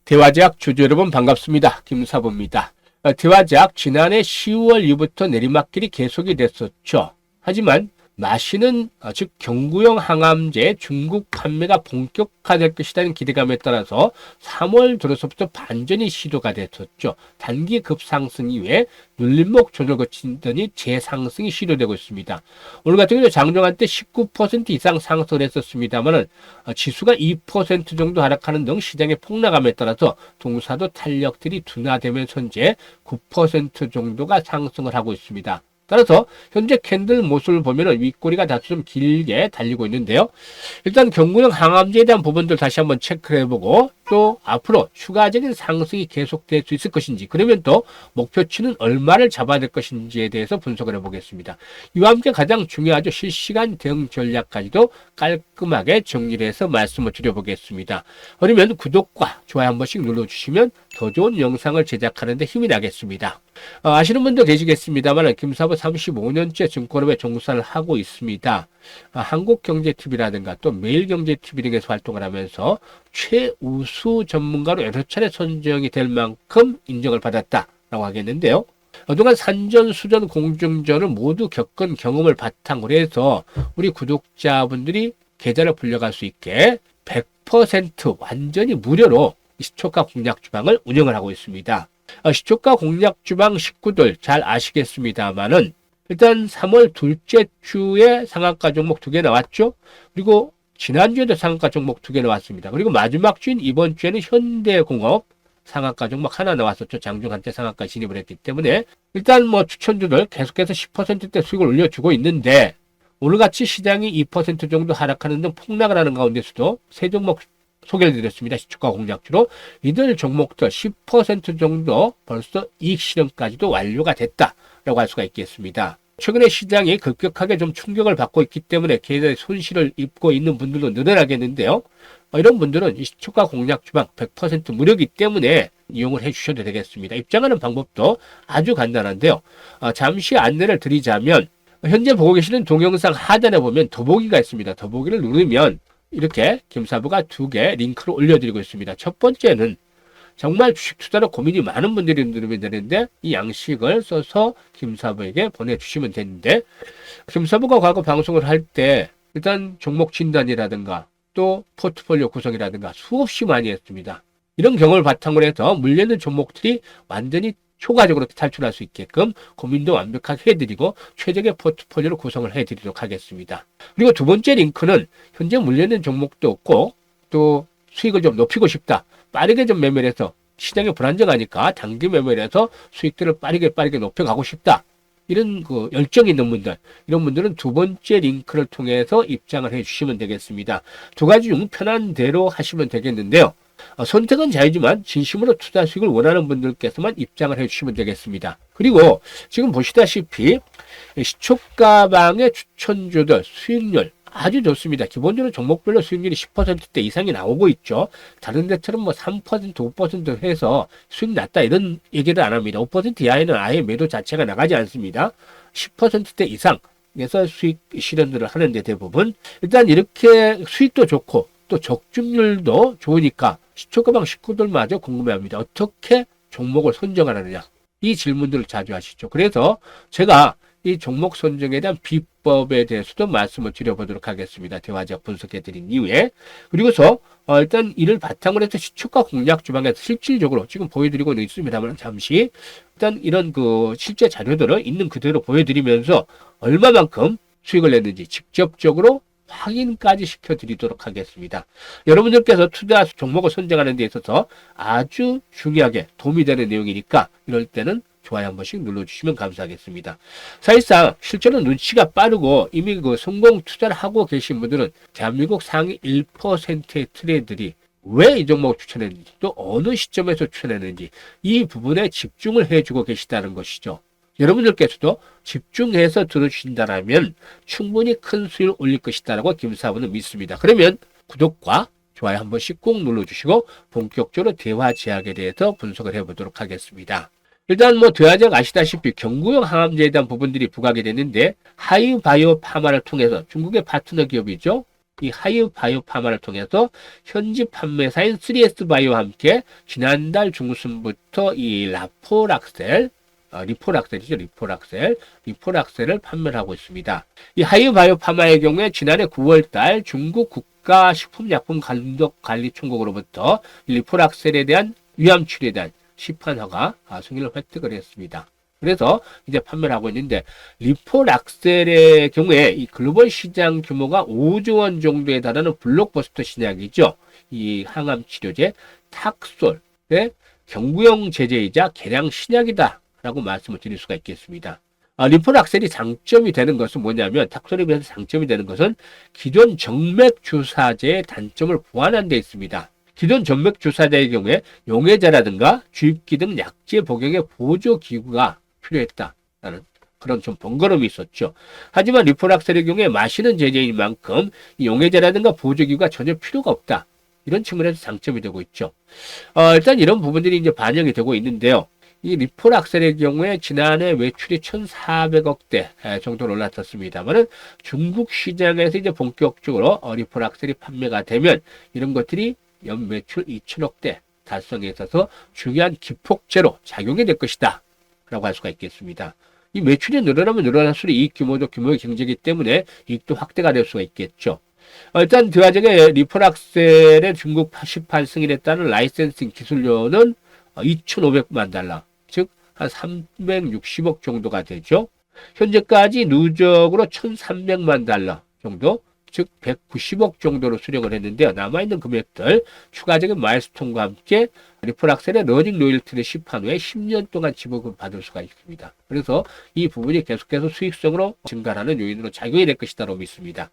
대화제약 주주 여러분 반갑습니다. 김사부입니다. 대화제약 지난해 10월 이후부터 내리막길이 계속이 됐었죠. 하지만 마시는 즉 경구용 항암제 중국 판매가 본격화될 것이라는 기대감에 따라서 3월 들어서부터 반전이 시도가 됐었죠. 단기 급상승 이후에 눌림목 조절 거치더니 재상승이 시도되고 있습니다. 오늘 같은 경우 장중한 때 19% 이상 상승을 했었습니다만 지수가 2% 정도 하락하는 등 시장의 폭락감에 따라서 동사도 탄력들이 둔화되면서 현재 9% 정도가 상승을 하고 있습니다. 따라서 현재 캔들 모습을 보면 윗꼬리가 다소 좀 길게 달리고 있는데요. 일단 경구용 항암제에 대한 부분들 다시 한번 체크를 해보고 또 앞으로 추가적인 상승이 계속될 수 있을 것인지 그러면 또 목표치는 얼마를 잡아야 될 것인지에 대해서 분석을 해보겠습니다. 이와 함께 가장 중요하죠. 실시간 대응 전략까지도 깔끔하게 정리를 해서 말씀을 드려보겠습니다. 그러면 구독과 좋아요 한 번씩 눌러주시면 더 좋은 영상을 제작하는 데 힘이 나겠습니다. 아시는 분도 계시겠습니다만 김사부 35년째 증권업에 종사를 하고 있습니다. 한국경제TV라든가 또 매일경제TV 등에서 활동을 하면서 최우수 전문가로 여러 차례 선정이 될 만큼 인정을 받았다라고 하겠는데요. 그동안 산전수전 공중전을 모두 겪은 경험을 바탕으로 해서 우리 구독자분들이 계좌를 불려갈 수 있게 100% 완전히 무료로 시초가 공략 주방을 운영을 하고 있습니다. 시초가 공략 주방 식구들 잘 아시겠습니다만은 일단 3월 둘째 주에 상한가 종목 2개 나왔죠. 그리고 지난주에도 상한가 종목 2개 나왔습니다. 그리고 마지막 주인 이번 주에는 현대공업 상한가 종목 하나 나왔었죠. 장중 한때 상한가 진입을 했기 때문에 일단 뭐 추천주들 계속해서 10%대 수익을 올려주고 있는데 오늘같이 시장이 2% 정도 하락하는 등 폭락을 하는 가운데서도 세 종목 소개를 드렸습니다. 시초가 공략주로 이들 종목들 10% 정도 벌써 이익 실현까지도 완료가 됐다라고 할 수가 있겠습니다. 최근에 시장이 급격하게 좀 충격을 받고 있기 때문에 계좌에 손실을 입고 있는 분들도 늘어나겠는데요. 이런 분들은 이 시초가 공략 주방 100% 무료이기 때문에 이용을 해주셔도 되겠습니다. 입장하는 방법도 아주 간단한데요. 잠시 안내를 드리자면 현재 보고 계시는 동영상 하단에 보면 더보기가 있습니다. 더보기를 누르면 이렇게 김사부가 2개 링크를 올려드리고 있습니다. 첫 번째는 정말 주식 투자로 고민이 많은 분들이 누르면 되는데 이 양식을 써서 김사부에게 보내주시면 되는데 김사부가 과거 방송을 할 때 일단 종목 진단이라든가 또 포트폴리오 구성이라든가 수없이 많이 했습니다. 이런 경험을 바탕으로 해서 물려있는 종목들이 완전히 효과적으로 탈출할 수 있게끔 고민도 완벽하게 해드리고 최적의 포트폴리오를 구성을 해드리도록 하겠습니다. 그리고 두 번째 링크는 현재 물려있는 종목도 없고 또 수익을 좀 높이고 싶다. 빠르게 좀 매매를 해서 시장이 불안정하니까 단기 매매를 해서 수익들을 빠르게 높여가고 싶다. 이런 열정이 있는 분들, 이런 분들은 두 번째 링크를 통해서 입장을 해주시면 되겠습니다. 두 가지 중 편한 대로 하시면 되겠는데요. 선택은 자유지만 진심으로 투자 수익을 원하는 분들께서만 입장을 해주시면 되겠습니다. 그리고 지금 보시다시피 시초가방의 추천주들 수익률 아주 좋습니다. 기본적으로 종목별로 수익률이 10%대 이상이 나오고 있죠. 다른 데처럼 뭐 3%, 5% 해서 수익 났다 이런 얘기를 안 합니다. 5% 이하에는 아예 매도 자체가 나가지 않습니다. 10%대 이상에서 수익 실현들을 하는데 대부분 일단 이렇게 수익도 좋고 또 적중률도 좋으니까 시초가방 식구들마저 궁금해합니다. 어떻게 종목을 선정하느냐 이 질문들을 자주 하시죠. 그래서 제가 이 종목 선정에 대한 비법에 대해서도 말씀을 드려보도록 하겠습니다. 대화제약 분석해드린 이후에 그리고서 일단 이를 바탕으로 해서 시초가 공략 주방에서 실질적으로 지금 보여드리고 있습니다만 잠시 일단 이런 실제 자료들을 있는 그대로 보여드리면서 얼마만큼 수익을 냈는지 직접적으로 확인까지 시켜드리도록 하겠습니다. 여러분들께서 투자 종목을 선정하는 데 있어서 아주 중요하게 도움이 되는 내용이니까 이럴 때는 좋아요 한 번씩 눌러주시면 감사하겠습니다. 사실상 실제로 눈치가 빠르고 이미 성공 투자를 하고 계신 분들은 대한민국 상위 1%의 트레이더들이 왜 이 종목을 추천했는지 또 어느 시점에서 추천했는지 이 부분에 집중을 해주고 계시다는 것이죠. 여러분들께서도 집중해서 들어주신다면 충분히 큰 수익을 올릴 것이다라고 김사부는 믿습니다. 그러면 구독과 좋아요 한 번씩 꼭 눌러주시고 본격적으로 대화제약에 대해서 분석을 해보도록 하겠습니다. 일단 대화제약 아시다시피 경구용 항암제에 대한 부분들이 부각이 됐는데 하이바이오 파마를 통해서 중국의 파트너 기업이죠. 이 하이브 바이오 파마를 통해서 현지 판매사인 3S 바이오와 함께 지난달 중순부터 이 리포락셀을 판매를 하고 있습니다. 이 하이브 바이오 파마의 경우에 지난해 9월달 중국 국가식품약품감독관리총국으로부터 리포락셀에 대한 위암 치료에 대한 시판 허가 승인을 획득을 했습니다. 그래서 이제 판매를 하고 있는데, 리포락셀의 경우에 이 글로벌 시장 규모가 5조 원 정도에 달하는 블록버스터 신약이죠. 이 항암 치료제 탁솔의 경구용 제제이자 개량 신약이다 라고 말씀을 드릴 수가 있겠습니다. 리포락셀이 장점이 되는 것은 뭐냐면, 탁솔에 비해서 장점이 되는 것은 기존 정맥 주사제의 단점을 보완한 데 있습니다. 기존 정맥 주사제의 경우에 용해제라든가 주입기 등 약제 복용의 보조기구가 필요했다라는 그런 좀 번거로움이 있었죠. 하지만 리포락셀의 경우에 마시는 제제인 만큼 이 용해제라든가 보조기구가 전혀 필요가 없다. 이런 측면에서 장점이 되고 있죠. 일단 이런 부분들이 이제 반영이 되고 있는데요. 이 리포락셀의 경우에 지난해 매출이 1,400억대 정도로 올랐었습니다만은 중국 시장에서 이제 본격적으로 리포락셀이 판매가 되면 이런 것들이 연 매출 2,000억대 달성에 있어서 중요한 기폭제로 작용이 될 것이다 라고 할 수가 있겠습니다. 이 매출이 늘어나면 늘어날수록 이익 규모도 규모의 경제이기 때문에 이익도 확대가 될 수가 있겠죠. 일단 그 와중에 리포락셀의 중국 88 승인에 따른 라이센싱 기술료는 2,500만 달러, 즉 한 360억 정도가 되죠. 현재까지 누적으로 1,300만 달러 정도, 즉 190억 정도로 수령을 했는데요. 남아있는 금액들 추가적인 마일스톤과 함께 리포락셀의 러닝 로열티를 시판 후에 10년 동안 지급을 받을 수가 있습니다. 그래서 이 부분이 계속해서 수익성으로 증가하는 요인으로 작용이 될 것이다라고 믿습니다.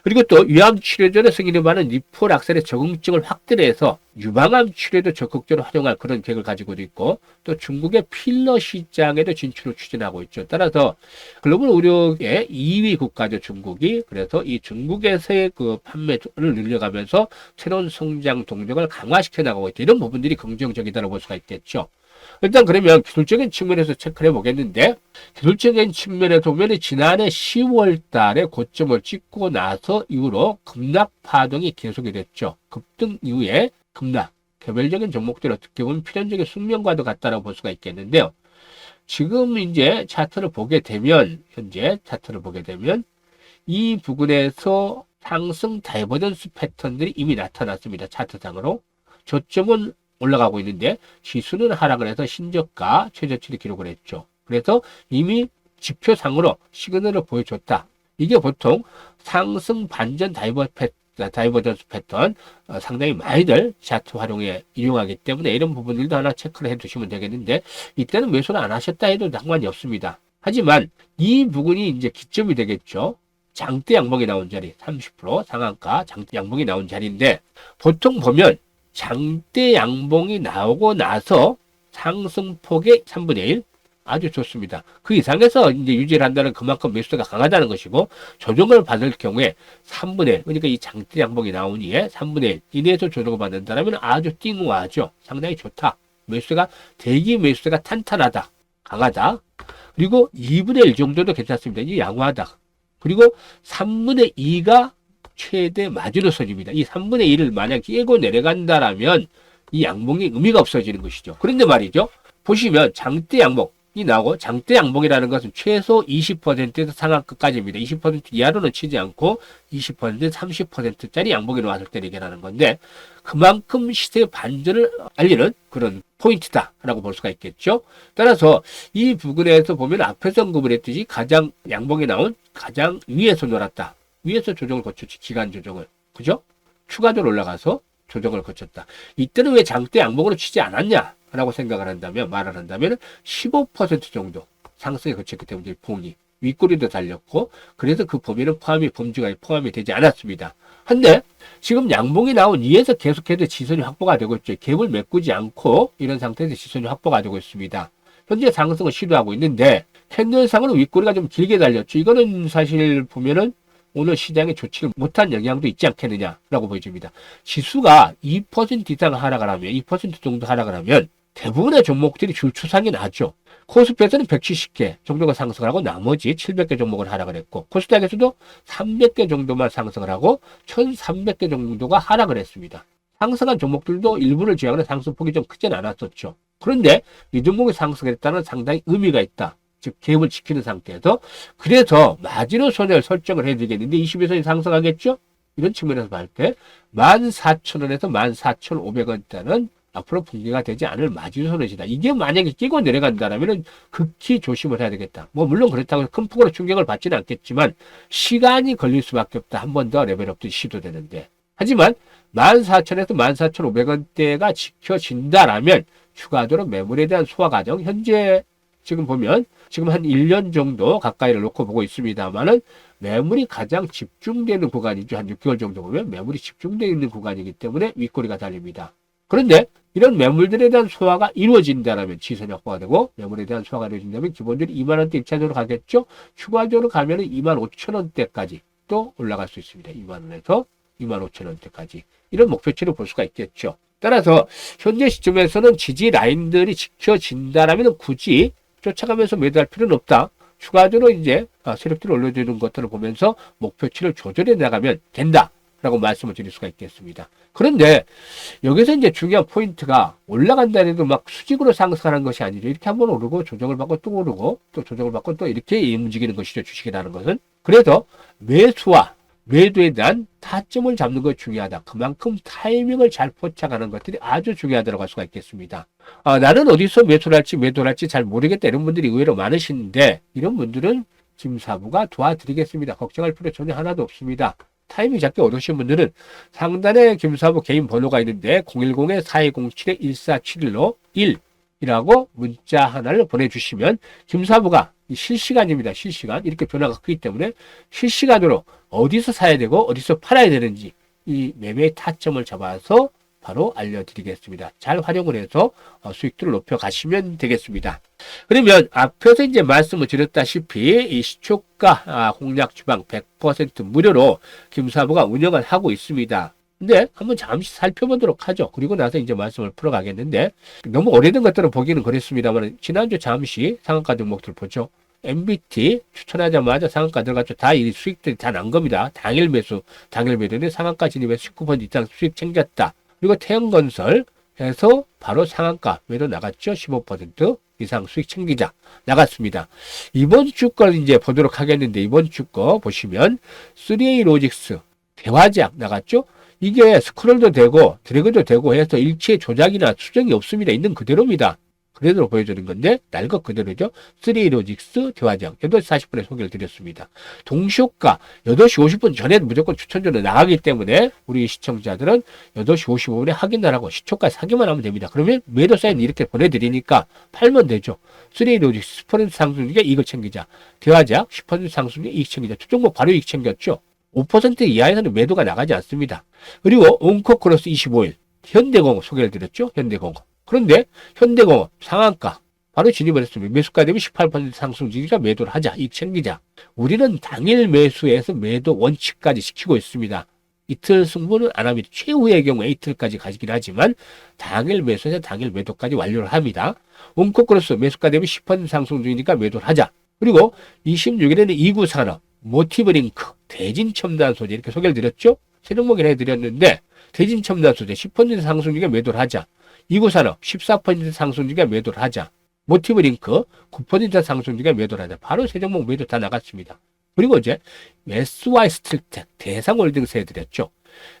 그리고 또 위암 치료제로 승인을 받은 리포락셀의 적응증을 확대를 해서 유방암 치료에도 적극적으로 활용할 그런 계획을 가지고도 있고, 또 중국의 필러 시장에도 진출을 추진하고 있죠. 따라서 글로벌 의료의 2위 국가죠, 중국이. 그래서 이 중국에서의 그 판매를 늘려가면서 새로운 성장 동력을 강화시켜 나가고 있다. 이런 부분들이 긍정적이다라고 볼 수가 있겠죠. 일단 그러면 기술적인 측면에서 체크를 해보겠는데, 기술적인 측면에서 보면 지난해 10월 달에 고점을 찍고 나서 이후로 급락 파동이 계속이 됐죠. 급등 이후에 급락, 개별적인 종목들이 어떻게 보면 필연적인 숙명과도 같다라고 볼 수가 있겠는데요. 지금 이제 차트를 보게 되면, 현재 차트를 보게 되면 이 부분에서 상승 다이버전스 패턴들이 이미 나타났습니다. 차트상으로. 저점은 올라가고 있는데 지수는 하락을 해서 신저가 최저치를 기록을 했죠. 그래서 이미 지표상으로 시그널을 보여줬다. 이게 보통 상승 반전 다이버전스 패턴 상당히 많이들 차트 활용에 이용하기 때문에 이런 부분들도 하나 체크를 해 두시면 되겠는데, 이때는 매수를 안 하셨다 해도 상관이 없습니다. 하지만 이 부분이 이제 기점이 되겠죠. 장대 양봉이 나온 자리 30% 상한가 장대 양봉이 나온 자리인데, 보통 보면 장대 양봉이 나오고 나서 상승폭의 3분의 1 아주 좋습니다. 그 이상에서 이제 유지를 한다는 그만큼 매수가 강하다는 것이고, 조정을 받을 경우에 3분의 1, 그러니까 이 장대 양봉이 나온 이에 3분의 1 이내에서 조정을 받는다면 아주 띵우하죠. 상당히 좋다. 매수가 대기 매수가 탄탄하다, 강하다. 그리고 2분의 1 정도도 괜찮습니다. 이 양호하다. 그리고 3분의 2가 최대 마지노선입니다. 이 3분의 1을 만약 깨고 내려간다라면 이 양봉이 의미가 없어지는 것이죠. 그런데 말이죠. 보시면 장대 양봉이 나오고, 장대 양봉이라는 것은 최소 20%에서 상한가까지입니다. 20% 이하로는 치지 않고 20%, 30%짜리 양봉이 나왔을 때 얘기하는 건데, 그만큼 시세 반전을 알리는 그런 포인트다라고 볼 수가 있겠죠. 따라서 이 부분에서 보면 앞에서 언급을 했듯이 가장 양봉이 나온 가장 위에서 놀았다. 위에서 조정을 거쳤지, 기간 조정을. 그죠? 추가적으로 올라가서 조정을 거쳤다. 이때는 왜 장대 양봉으로 치지 않았냐? 라고 생각을 한다면, 말을 한다면 15% 정도 상승에 거쳤기 때문에 봉이 윗꼬리도 달렸고, 그래서 그 범위는 범주가 포함이 되지 않았습니다. 근데 지금 양봉이 나온 이에서 계속해서 지선이 확보가 되고 있죠. 갭을 메꾸지 않고 이런 상태에서 지선이 확보가 되고 있습니다. 현재 상승을 시도하고 있는데, 캔들상으로 윗꼬리가 좀 길게 달렸죠. 이거는 사실 보면은 오늘 시장에 좋지 못한 영향도 있지 않겠느냐라고 보여집니다. 지수가 2% 이상 하락을 하면, 2% 정도 하락을 하면 대부분의 종목들이 줄 추상이 나죠. 코스피에서는 170개 정도가 상승을 하고 나머지 700개 종목을 하락을 했고, 코스닥에서도 300개 정도만 상승을 하고 1300개 정도가 하락을 했습니다. 상승한 종목들도 일부를 제외하고는 상승폭이 좀 크진 않았었죠. 그런데 이 종목이 상승했다는 상당히 의미가 있다. 즉 갭을 지키는 상태에서, 그래서 마지노선을 설정을 해야 되겠는데 22선이 상승하겠죠? 이런 측면에서 볼 때 14,000원에서 14,500원대는 앞으로 붕괴가 되지 않을 마지노선이다. 이게 만약에 끼고 내려간다면 극히 조심을 해야 되겠다. 뭐 물론 그렇다고 해서 큰 폭으로 충격을 받지는 않겠지만 시간이 걸릴 수밖에 없다. 한 번 더 레벨업도 시도되는데. 하지만 14,000에서 14,500원대가 지켜진다라면 추가적으로 매물에 대한 소화 과정, 현재 지금 보면 지금 한 1년 정도 가까이를 놓고 보고 있습니다만은 매물이 가장 집중되는 구간이죠. 한 6개월 정도 보면 매물이 집중되어 있는 구간이기 때문에 윗꼬리가 달립니다. 그런데 이런 매물들에 대한 소화가 이루어진다면 지선 확보가 되고, 매물에 대한 소화가 이루어진다면 기본적으로 2만 원대 1차적으로 가겠죠. 추가적으로 가면은 25,000원대까지 또 올라갈 수 있습니다. 2만 원에서 25,000원대까지 이런 목표치를 볼 수가 있겠죠. 따라서 현재 시점에서는 지지 라인들이 지켜진다라면 굳이 쫓아가면서 매도할 필요는 없다. 추가적으로 이제 세력들을 올려주는 것들을 보면서 목표치를 조절해 나가면 된다라고 말씀을 드릴 수가 있겠습니다. 그런데 여기서 이제 중요한 포인트가, 올라간다 해도 막 수직으로 상승하는 것이 아니죠. 이렇게 한번 오르고 조정을 받고 또 오르고 또 조정을 받고 또 이렇게 움직이는 것이죠. 주식이라는 것은. 그래서 매수와 매도에 대한 타점을 잡는 것이 중요하다. 그만큼 타이밍을 잘 포착하는 것들이 아주 중요하다고 할 수가 있겠습니다. 나는 어디서 매수를 할지 매도를 할지 잘 모르겠다, 이런 분들이 의외로 많으신데, 이런 분들은 김사부가 도와드리겠습니다. 걱정할 필요 전혀 하나도 없습니다. 타이밍 잡기 어려우신 분들은 상단에 김사부 개인 번호가 있는데 010-4207-1471로 1이라고 문자 하나를 보내주시면 김사부가 실시간입니다. 실시간. 이렇게 변화가 크기 때문에 실시간으로 어디서 사야 되고 어디서 팔아야 되는지 이 매매의 타점을 잡아서 바로 알려드리겠습니다. 잘 활용을 해서 수익들을 높여가시면 되겠습니다. 그러면 앞에서 이제 말씀을 드렸다시피 이 시초가 공략 주방 100% 무료로 김사부가 운영을 하고 있습니다. 근데 한번 잠시 살펴보도록 하죠. 그리고 나서 이제 말씀을 풀어가겠는데, 너무 오래된 것들은 보기는 그랬습니다만 지난주 잠시 상한가 종목들 보죠. MBT 추천하자마자 상한가 들어갔죠. 다 이 수익들이 다 난 겁니다. 당일 매수, 당일 매도는 상한가 진입해서 19% 이상 수익 챙겼다. 그리고 태형건설에서 바로 상한가 매도 나갔죠. 15% 이상 수익 챙기자 나갔습니다. 이번 주 걸 이제 보도록 하겠는데, 이번 주 거 보시면 3A 로직스 대화제약 나갔죠. 이게 스크롤도 되고 드래그도 되고 해서 일체 조작이나 수정이 없습니다. 있는 그대로입니다. 그대로 보여주는 건데 날 것 그대로죠. 3A 로직스 대화제약 8시 40분에 소개를 드렸습니다. 동시효과 8시 50분 전에 무조건 추천전에 나가기 때문에 우리 시청자들은 8시 55분에 확인을 하고 시초가 사기만 하면 됩니다. 그러면 매도 사인 이렇게 보내드리니까 팔면 되죠. 3A 로직스 10% 상승률에 이익을 챙기자. 대화제약 10% 상승률에 이익 챙기자. 두 종목 바로 이익 챙겼죠. 5% 이하에서는 매도가 나가지 않습니다. 그리고 온코크로스 25일 현대공업 소개를 드렸죠. 현대공업. 그런데 현대공업 상한가 바로 진입을 했습니다. 매수가 되면 18% 상승 중이니까 매도를 하자. 이익 챙기자. 우리는 당일 매수에서 매도 원칙까지 지키고 있습니다. 이틀 승부는 안 합니다. 최후의 경우에 이틀까지 가지긴 하지만 당일 매수에서 당일 매도까지 완료를 합니다. 온코크로스 매수가 되면 10% 상승 중이니까 매도를 하자. 그리고 26일에는 2구 산업 모티브링크, 대진첨단 소재 이렇게 소개를 드렸죠. 세 종목이나 해드렸는데 대진첨단 소재 10% 상승 중에 매도를 하자. 이구산업 14% 상승 중에 매도를 하자. 모티브링크 9% 상승 중에 매도를 하자. 바로 세 종목 매도 다 나갔습니다. 그리고 이제 SY스틸텍 대상홀딩스 해드렸죠.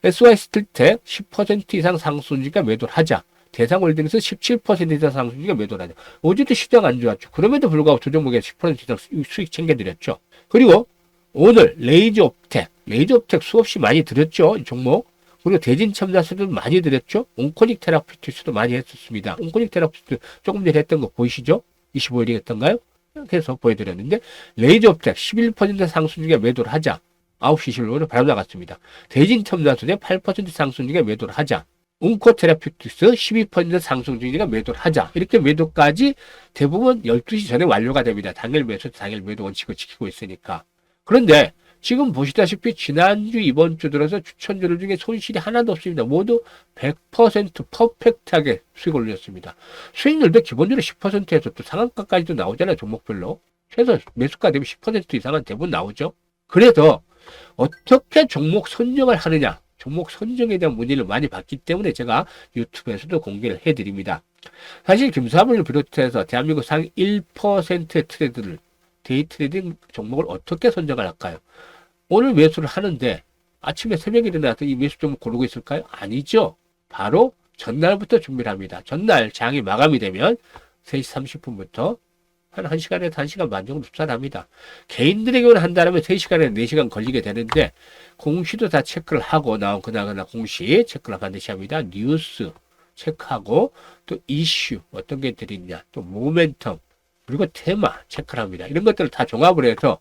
SY스틸텍 10% 이상 상승 중에 매도를 하자. 대상홀딩스 17% 이상 상승 중에 매도를 하자. 어제도 시장 안 좋았죠. 그럼에도 불구하고 두 종목에 10% 이상 수익 챙겨드렸죠. 그리고 오늘 레이저옵텍 수없이 많이 드렸죠. 이 종목. 그리고 대진첨단소도 많이 드렸죠. 온코닉 테라피utics도 많이 했었습니다. 온코닉 테라피utics 조금 전에 했던 거 보이시죠? 25일이 했던가요? 이렇게 해서 보여드렸는데 레이저옵텍 11% 상승 중에 매도를 하자. 9시 21분에 바로 나갔습니다. 대진첨단소에 8% 상승 중에 매도를 하자. 온코 테라피utics 12% 상승 중이니까 매도를 하자. 이렇게 매도까지 대부분 12시 전에 완료가 됩니다. 당일 매수, 당일 매도 원칙을 지키고 있으니까. 그런데 지금 보시다시피 지난주 이번 주 들어서 추천주들 중에 손실이 하나도 없습니다. 모두 100% 퍼펙트하게 수익 올렸습니다. 수익률도 기본적으로 10%에서 또 상한가까지도 나오잖아요. 종목별로. 최소 매수가 되면 10% 이상은 대부분 나오죠. 그래서 어떻게 종목 선정을 하느냐, 종목 선정에 대한 문의를 많이 받기 때문에 제가 유튜브에서도 공개를 해드립니다. 사실 김사부를 비롯해서 대한민국 상위 1%의 트레이드를, 데이 트레이딩 종목을 어떻게 선정을 할까요? 오늘 매수를 하는데 아침에 새벽에 일어나서 이 매수 종목 고르고 있을까요? 아니죠. 바로 전날부터 준비를 합니다. 전날 장이 마감이 되면 3시 30분부터 한 1시간에서 1시간 반 정도 투자합니다. 개인들에게는 한다면 3시간에서 4시간 걸리게 되는데 공시도 다 체크를 하고 나온 그날 공시 체크를 반드시 합니다. 뉴스 체크하고 또 이슈 어떤 게 들있냐, 또 모멘텀, 그리고 테마 체크를 합니다. 이런 것들을 다 종합을 해서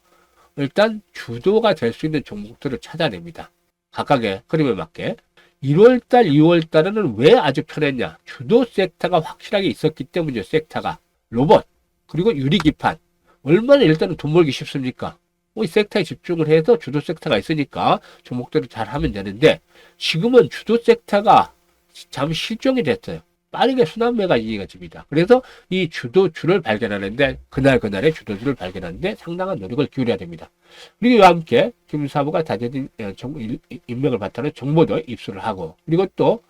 일단 주도가 될 수 있는 종목들을 찾아냅니다. 각각의 흐름에 맞게. 1월달, 2월달에는 왜 아주 편했냐? 주도 섹터가 확실하게 있었기 때문이죠. 섹터가. 로봇, 그리고 유리기판. 얼마나 일단은 돈 벌기 쉽습니까? 이 섹터에 집중을 해서 주도 섹터가 있으니까 종목들을 잘 하면 되는데, 지금은 주도 섹터가 잠시 실종이 됐어요. 빠르게 순환매가 이어집니다. 그래서 이 주도주를 발견하는데, 그날의 주도주를 발견하는데 상당한 노력을 기울여야 됩니다. 그리고 이와 함께 김사부가 다져진 인맥을 바탕으로 정보도 입수를 하고, 그리고 또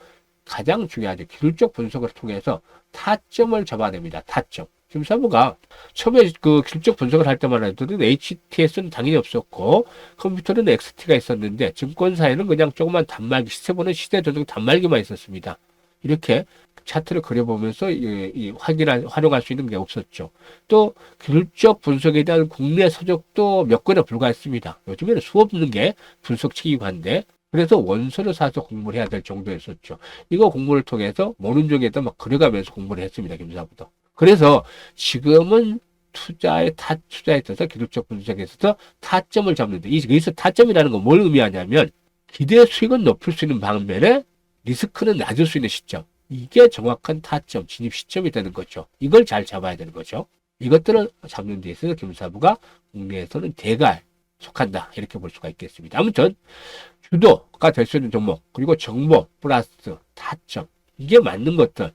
가장 중요하죠. 기술적 분석을 통해서 타점을 잡아냅니다. 타점. 김사부가 처음에 그 기술적 분석을 할 때만 해도 HTS는 당연히 없었고 컴퓨터는 XT가 있었는데 증권사에는 그냥 조그만 단말기, 시세보는 시세 조정 단말기만 있었습니다. 이렇게 차트를 그려보면서 활용할 수 있는 게 없었죠. 또 기술적 분석에 대한 국내 서적도 몇 권에 불과했습니다. 요즘에는 수없는 게 분석치기관인데, 그래서 원서를 사서 공부를 해야 될 정도였었죠. 이거 공부를 통해서 모르는 쪽에다 막 그려가면서 공부를 했습니다. 김사부도. 그래서 지금은 투자에 있어서 기술적 분석에 있어서 타점을 잡는데, 여기서 타점이라는 건 뭘 의미하냐면 기대 수익은 높일 수 있는 반면에 리스크는 낮을 수 있는 시점. 이게 정확한 타점, 진입 시점이 되는 거죠. 이걸 잘 잡아야 되는 거죠. 이것들을 잡는 데 있어서 김사부가 국내에서는 대가에 속한다. 이렇게 볼 수가 있겠습니다. 아무튼 주도가 될 수 있는 종목, 그리고 정보 플러스 타점, 이게 맞는 것들을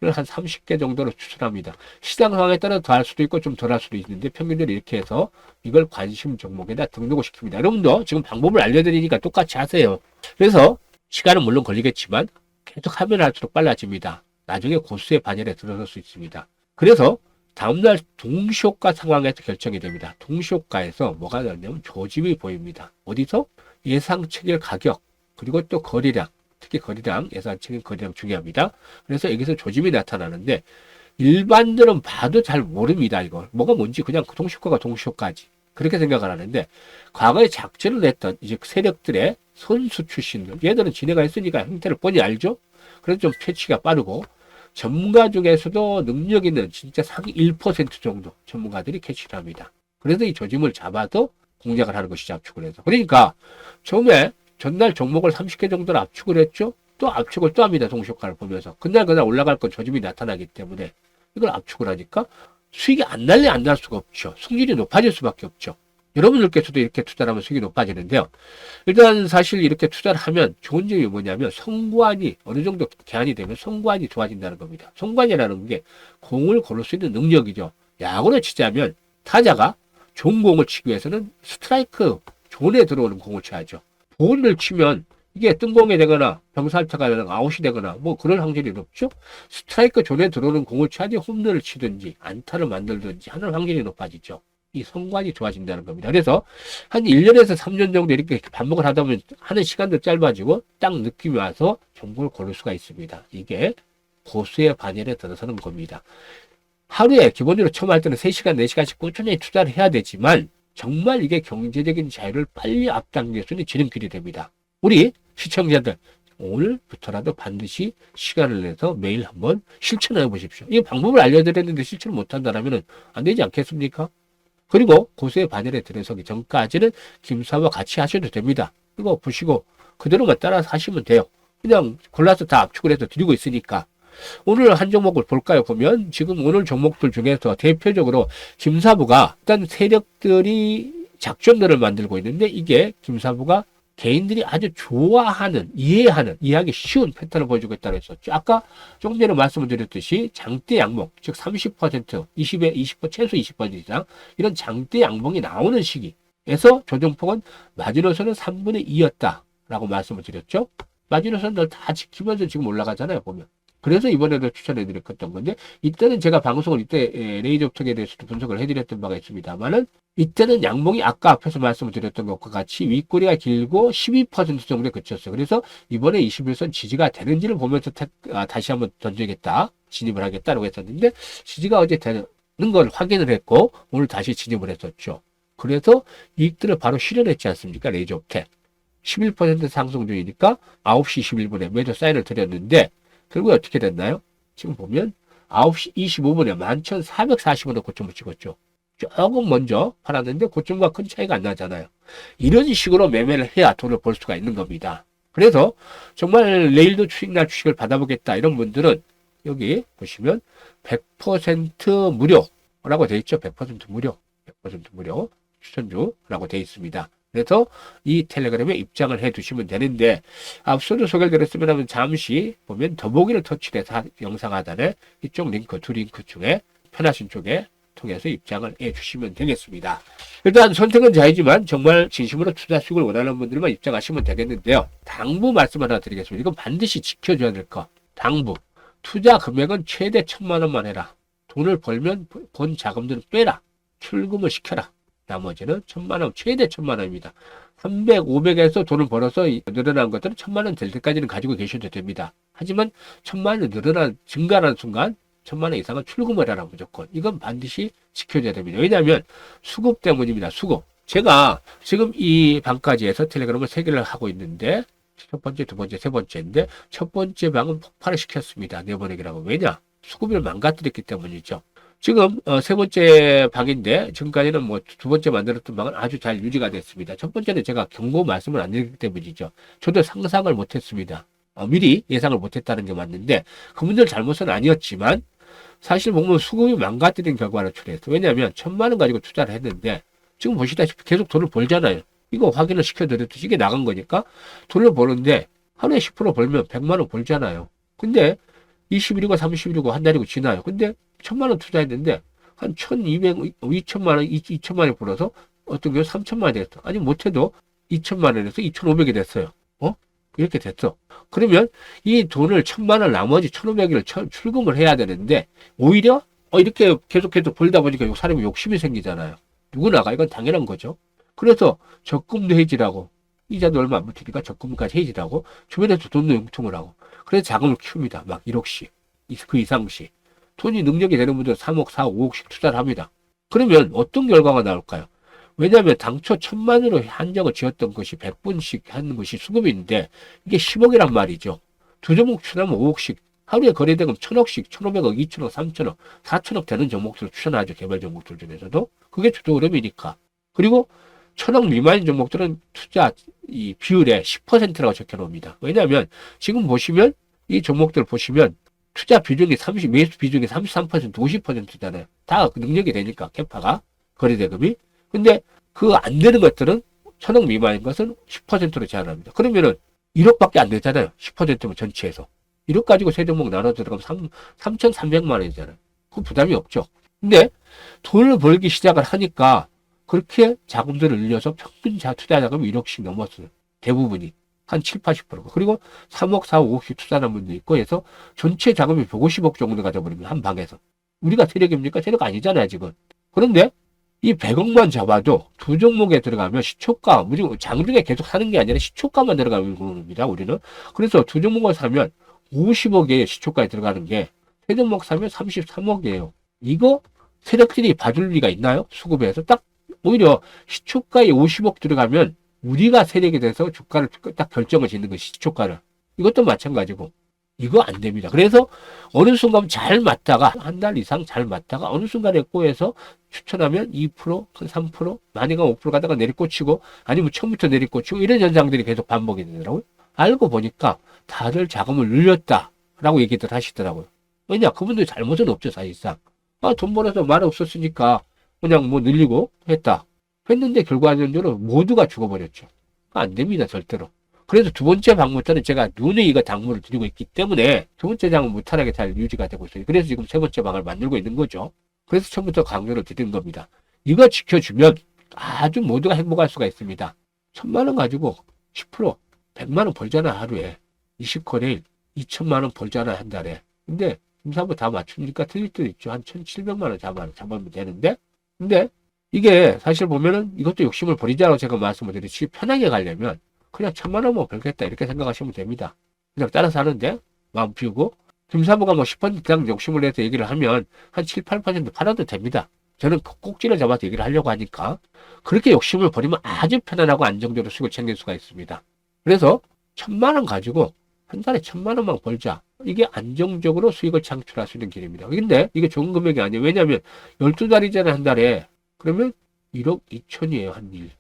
한 30개 정도로 추천합니다. 시장 상황에 따라 더 할 수도 있고 좀 덜 할 수도 있는데 평균적으로 이렇게 해서 이걸 관심 종목에다 등록을 시킵니다. 여러분도 지금 방법을 알려드리니까 똑같이 하세요. 그래서 시간은 물론 걸리겠지만 계속 하면 할수록 빨라집니다. 나중에 고수의 반열에 들어설 수 있습니다. 그래서 다음날 동시효과 상황에서 결정이 됩니다. 동시효과에서 뭐가 나냐면 조짐이 보입니다. 어디서? 예상치길 가격, 그리고 또 거래량, 특히 거래량, 예상치길 거래량 중요합니다. 그래서 여기서 조짐이 나타나는데 일반들은 봐도 잘 모릅니다. 이걸 뭐가 뭔지 그냥 동시효과가 동시효과지 그렇게 생각을 하는데, 과거에 작전을 했던 이제 세력들의 선수 출신들, 얘들은 지네가 했으니까 형태를 뻔히 알죠. 그래서 좀 패치가 빠르고, 전문가 중에서도 능력 있는 진짜 상위 1% 정도 전문가들이 캐치를 합니다. 그래서 이 조짐을 잡아도 공략을 하는 것이죠. 압축을 해서. 그러니까 처음에 전날 종목을 30개 정도를 압축을 했죠. 또 압축을 또 합니다. 동시효과를 보면서. 그날 올라갈 건 조짐이 나타나기 때문에 이걸 압축을 하니까 수익이 안 날 수가 없죠. 승률이 높아질 수밖에 없죠. 여러분들께서도 이렇게 투자를 하면 수익이 높아지는데요. 일단 사실 이렇게 투자를 하면 좋은 점이 뭐냐면 성구안이 어느 정도 개안이 되면 성구안이 좋아진다는 겁니다. 성구안이라는 게 공을 고를 수 있는 능력이죠. 야구를 치자면 타자가 좋은 공을 치기 위해서는 스트라이크 존에 들어오는 공을 쳐야죠. 볼을 치면 이게 뜬공이 되거나 병살타가 되거나 아웃이 되거나 뭐 그럴 확률이 높죠. 스트라이크 존에 들어오는 공을 쳐야지 홈런을 치든지 안타를 만들든지 하는 확률이 높아지죠. 이 성관이 좋아진다는 겁니다. 그래서 한 1년에서 3년 정도 이렇게 반복을 하다 보면 하는 시간도 짧아지고 딱 느낌이 와서 종목을 고를 수가 있습니다. 이게 고수의 반열에 들어서는 겁니다. 하루에 기본적으로 처음 할 때는 3시간, 4시간씩 꾸준히 투자를 해야 되지만 정말 이게 경제적인 자유를 빨리 앞당길 수 있는 지름길이 됩니다. 우리 시청자들 오늘부터라도 반드시 시간을 내서 매일 한번 실천해 보십시오. 이 방법을 알려드렸는데 실천을 못한다면 안 되지 않겠습니까? 그리고 고수의 반열에 들어서기 전까지는 김사와 같이 하셔도 됩니다. 이거 보시고 그대로만 따라서 하시면 돼요. 그냥 골라서 다 압축을 해서 드리고 있으니까. 오늘 한 종목을 볼까요? 보면 지금 오늘 종목들 중에서 대표적으로 김사부가 어떤 세력들이 작전들을 만들고 있는데 이게 김사부가 개인들이 아주 좋아하는, 이해하기 쉬운 패턴을 보여주고 있다고 했었죠. 아까 조금 전에 말씀을 드렸듯이 장대 양봉, 즉 30%, 20에 20%, 최소 20% 이상 이런 장대 양봉이 나오는 시기에서 조정폭은 마지노선은 3분의 2였다라고 말씀을 드렸죠. 마지노선을 다 지키면서 지금 올라가잖아요, 보면. 그래서 이번에도 추천해드렸던 건데, 이때는 제가 방송을 이때 레이저 업톡에 대해서도 분석을 해드렸던 바가 있습니다만은, 이때는 양봉이 아까 앞에서 말씀을 드렸던 것과 같이 윗꼬리가 길고 12% 정도에 그쳤어요. 그래서 이번에 21선 지지가 되는지를 보면서 다시 한번 던져야겠다, 진입을 하겠다라고 했었는데, 지지가 어제 되는 걸 확인을 했고, 오늘 다시 진입을 했었죠. 그래서 이익들을 바로 실현했지 않습니까? 레이저 업텍. 11% 상승 중이니까 9시 21분에 매도 사인을 드렸는데, 결국에 어떻게 됐나요? 지금 보면 9시 25분에 11,440원을 고점을 찍었죠. 조금 먼저 팔았는데 고점과 큰 차이가 안 나잖아요. 이런 식으로 매매를 해야 돈을 벌 수가 있는 겁니다. 그래서 정말 내일도 수익날 주식을 받아보겠다 이런 분들은 여기 보시면 100% 무료라고 되어 있죠. 100% 무료, 100% 무료 추천주라고 되어 있습니다. 그래서 이 텔레그램에 입장을 해 두시면 되는데, 앞서도 소개를 드렸으면 잠시 보면 더보기를 터치해서 영상 하단에 이쪽 링크, 두 링크 중에 편하신 쪽에 통해서 입장을 해 주시면 되겠습니다. 일단 선택은 자유지만 정말 진심으로 투자 수익을 원하는 분들만 입장하시면 되겠는데요. 당부 말씀 하나 드리겠습니다. 이건 반드시 지켜줘야 될 거. 당부. 투자 금액은 최대 1,000만 원만 해라. 돈을 벌면 번 자금들은 빼라. 출금을 시켜라. 나머지는 1,000만 원, 최대 1,000만 원입니다. 300, 500에서 돈을 벌어서 늘어난 것들은 1,000만 원 될 때까지는 가지고 계셔도 됩니다. 하지만 1,000만 원이 증가하는 순간 1,000만 원 이상은 출금을 하라 무조건. 이건 반드시 지켜줘야 됩니다. 왜냐하면 수급 때문입니다. 수급. 제가 지금 이 방까지에서 텔레그램을 3개를 하고 있는데, 첫 번째, 두 번째, 세 번째인데, 첫 번째 방은 폭발을 시켰습니다. 내보내기라고. 왜냐? 수급을 망가뜨렸기 때문이죠. 지금 세 번째 방인데, 지금까지는 뭐 두 번째 만들었던 방은 아주 잘 유지가 됐습니다. 첫 번째는 제가 경고 말씀을 안 드렸기 때문이죠. 저도 상상을 못했습니다. 미리 예상을 못했다는 게 맞는데, 그분들 잘못은 아니었지만 사실 보면 수급이 망가뜨린 결과를 초래했어요. 왜냐하면 1,000만 원 가지고 투자를 했는데 지금 보시다시피 계속 돈을 벌잖아요. 이거 확인을 시켜드렸듯이 이게 나간 거니까 돈을 버는데 하루에 10% 벌면 100만 원 벌잖아요. 근데 20일이고 30일이고 한 달이고 지나요. 근데 1,000만 원 투자했는데 한 1,200, 2,000만 원, 2,000만 원 벌어서 어떤 경우 3,000만 원이 됐어. 아니 못해도 2,000만 원에서 2,500이 됐어요. 이렇게 됐어. 그러면 이 돈을 1,000만 원 나머지 1,500을 출금을 해야 되는데 오히려 이렇게 계속해서 벌다 보니까 사람이 욕심이 생기잖아요. 누구나가 이건 당연한 거죠. 그래서 적금도 해지라고, 이자도 얼마 안 붙으니까 적금까지 해지라고, 주변에서 돈도 융통을 하고, 그래서 자금을 키웁니다. 막 1억씩, 그 이상씩. 돈이 능력이 되는 분들은 3억, 4억, 5억씩 투자를 합니다. 그러면 어떤 결과가 나올까요? 왜냐하면 당초 1,000만 원으로 한정을 지었던 것이 100분씩 하는 것이 수급인데 이게 10억이란 말이죠. 두 종목 추천하면 5억씩, 하루에 거래대금 1,000억씩, 1,500억, 2,000억, 3,000억, 4,000억 되는 종목들을 추천하죠. 개발 종목들 중에서도. 그게 주도 흐름이니까. 그리고 1,000억 미만인 종목들은 투자 이 비율에 10%라고 적혀 놓습니다. 왜냐하면 지금 보시면 이 종목들 보시면 투자 비중이 매수 비중이 33%, 50%잖아요. 다 그 능력이 되니까 캐파가, 거래대금이. 근데 그 안 되는 것들은 1,000억 미만인 것은 10%로 제한합니다. 그러면은 1억밖에 안 되잖아요. 10%면 전체에서. 1억 가지고 세 종목 나눠 들어가면 3,300만 원이잖아요. 그 부담이 없죠. 근데 돈을 벌기 시작을 하니까 그렇게 자금들을 늘려서 평균 투자 자금이 1억씩 넘었어요. 대부분이. 한 7, 80%. 그리고 3억, 4억, 5억씩 투자하는 분도 있고 해서 전체 자금이 150억 정도가 돼버리면 한 방에서. 우리가 세력입니까? 세력 아니잖아요, 지금. 그런데 이 100억만 잡아도 두 종목에 들어가면 시초가, 우리 장중에 계속 사는 게 아니라 시초가만 들어가는 겁니다, 우리는. 그래서 두 종목을 사면 50억의 시초가에 들어가는 게, 세 종목 사면 33억이에요. 이거 세력들이 봐줄 리가 있나요? 수급에서 딱, 오히려 시초가에 50억 들어가면 우리가 세력이 돼서 주가를 딱 결정을 짓는 것이 시초가를. 이것도 마찬가지고. 이거 안 됩니다. 그래서 어느 순간 잘 맞다가, 한 달 이상 잘 맞다가 어느 순간에 꼬여서 추천하면 2%, 한 3%, 많이가 5% 가다가 내리꽂히고, 아니면 처음부터 내리꽂히고, 이런 현상들이 계속 반복이 되더라고요. 알고 보니까 다들 자금을 늘렸다라고 얘기들 하시더라고요. 왜냐? 그분들 잘못은 없죠, 사실상. 돈 벌어서 말 없었으니까 그냥 뭐 늘리고 했다. 했는데 결과적으로 모두가 죽어버렸죠. 안 됩니다, 절대로. 그래서 두 번째 방부터는 제가 눈에 이거 당부를 드리고 있기 때문에 두 번째 장은 무탈하게 잘 유지가 되고 있어요. 그래서 지금 세 번째 방을 만들고 있는 거죠. 그래서 처음부터 강조를 드리는 겁니다. 이거 지켜주면 아주 모두가 행복할 수가 있습니다. 1,000만 원 가지고 10%, 100만 원 벌잖아, 하루에. 20거래일 2천만 원 벌잖아, 한 달에. 근데 임산부 다 맞추니까 틀릴 수도 있죠. 한 1,700만 원 잡으면 되는데. 근데 이게 사실 보면은 이것도 욕심을 버리자고 제가 말씀을 드리지, 편하게 가려면 그냥 1,000만 원만 벌겠다 이렇게 생각하시면 됩니다. 그냥 따라서 하는데 마음 비우고 김사부가 뭐 10% 이상 욕심을 내서 얘기를 하면 한 7, 8% 팔아도 됩니다. 저는 꼭지를 잡아서 얘기를 하려고 하니까 그렇게 욕심을 버리면 아주 편안하고 안정적으로 수익을 챙길 수가 있습니다. 그래서 1,000만 원 가지고 한 달에 1,000만 원만 벌자. 이게 안정적으로 수익을 창출할 수 있는 길입니다. 근데 이게 좋은 금액이 아니에요. 왜냐하면 12달이잖아요, 한 달에. 그러면 1억 2천이에요, 한 일.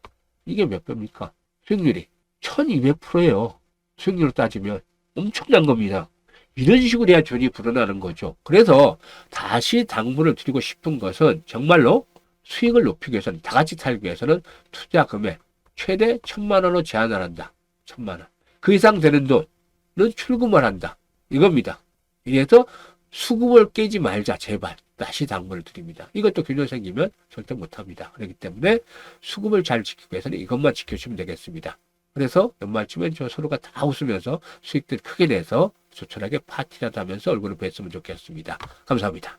이게 몇 배입니까? 수익률이 1200%예요. 수익률로 따지면 엄청난 겁니다. 이런 식으로 해야 돈이 불어나는 거죠. 그래서 다시 당부를 드리고 싶은 것은 정말로 수익을 높이기 위해서는, 다 같이 살기 위해서는 투자 금액 최대 1,000만 원으로 제한을 한다. 1,000만 원. 그 이상 되는 돈은 출금을 한다. 이겁니다. 이래서 수급을 깨지 말자, 제발. 다시 당부를 드립니다. 이것도 균열 생기면 절대 못합니다. 그렇기 때문에 수급을 잘 지키기 위해서는 이것만 지켜주면 되겠습니다. 그래서 연말쯤엔 저 서로가 다 웃으면서 수익들 크게 내서 조촐하게 파티라도 하면서 얼굴을 뵀으면 좋겠습니다. 감사합니다.